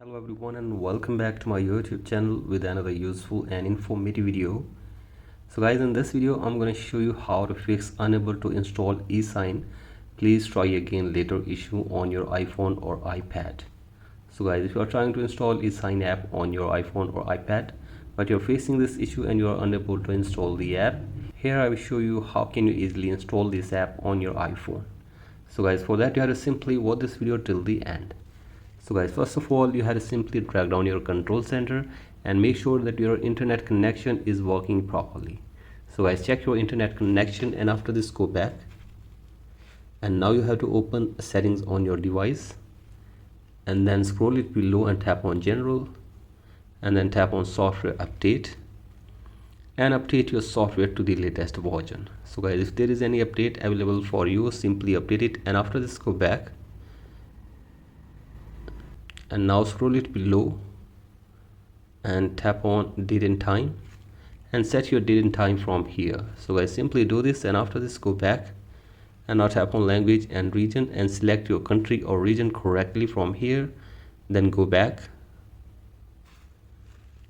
Hello everyone and welcome back to my YouTube channel with another useful and informative video. So guys, in this video I'm going to show you how to fix unable to install eSign please try again later issue on your iPhone or iPad. So guys, if you are trying to install eSign app on your iPhone or iPad but you're facing this issue and you are unable to install the app, here I will show you how can you easily install this app on your iPhone. So guys, for that you have to simply watch this video till the end. So guys, first of all you have to simply drag down your control center and make sure that your internet connection is working properly. So guys, check your internet connection and after this go back, and now you have to open settings on your device and then scroll it below and tap on general and then tap on software update and update your software to the latest version. So guys, if there is any update available for you, simply update it and after this go back and now scroll it below and tap on date and time and set your date and time from here. So guys, simply do this and after this go back and now tap on language and region and select your country or region correctly from here, then go back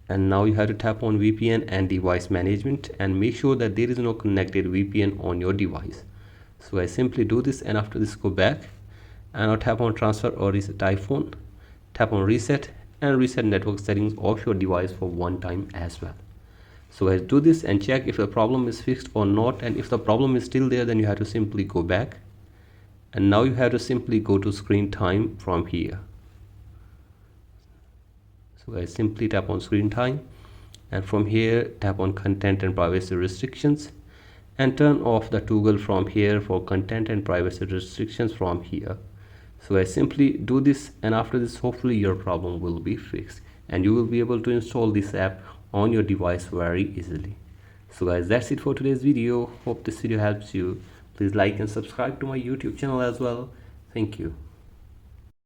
and now you have to tap on VPN and device management and make sure that there is no connected VPN on your device. So guys, simply do this and after this go back and now tap on transfer or reset iPhone, tap on reset and reset network settings of your device for one time as well. So guys, do this and check if the problem is fixed or not, and if the problem is still there then you have to simply go back and now you have to simply go to screen time from here. So guys, simply tap on screen time and from here tap on content and privacy restrictions and turn off the toggle from here for content and privacy restrictions from here. So guys, simply do this and after this hopefully your problem will be fixed and you will be able to install this app on your device very easily. So guys, that's it for today's video. Hope this video helps you. Please like and subscribe to my YouTube channel as well. Thank you.